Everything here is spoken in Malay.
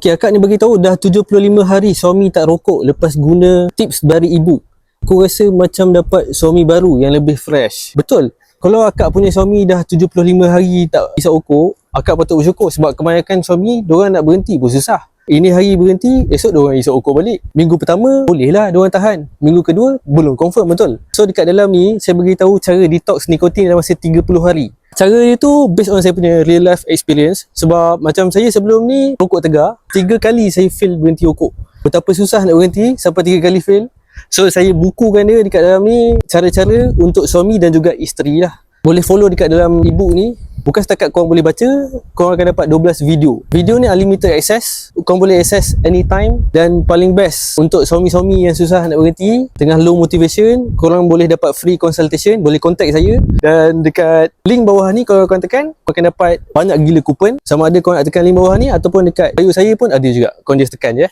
Okey, akak ni bagi tahu dah 75 hari suami tak rokok lepas guna tips dari ibu. Aku rasa macam dapat suami baru yang lebih fresh. Betul. Kalau akak punya suami dah 75 hari tak isap rokok, akak patut bersyukur sebab kebanyakan suami diorang nak berhenti pun susah. Ini hari berhenti, esok diorang isap rokok balik. Minggu pertama bolehlah diorang tahan. Minggu kedua belum confirm, betul. So dekat dalam ni saya bagi tahu cara detox nikotin dalam masa 30 hari. Cara dia tu based on saya punya real life experience. Sebab macam saya sebelum ni rokok tegar, 3 kali saya fail berhenti rokok. Betapa susah nak berhenti sampai 3 kali fail. So saya bukukan dia dekat dalam ni cara-cara untuk suami dan juga isteri lah. Boleh follow dekat dalam ebook ni. Bukan setakat korang boleh baca, korang akan dapat 12 video. Video ni unlimited access, korang boleh access anytime. Dan paling best untuk suami-suami yang susah nak berhenti, tengah low motivation, korang boleh dapat free consultation, boleh contact saya. Dan dekat link bawah ni kalau korang tekan, korang akan dapat banyak gila kupon. Sama ada korang nak tekan link bawah ni ataupun dekat bio saya pun ada juga. Korang just tekan je.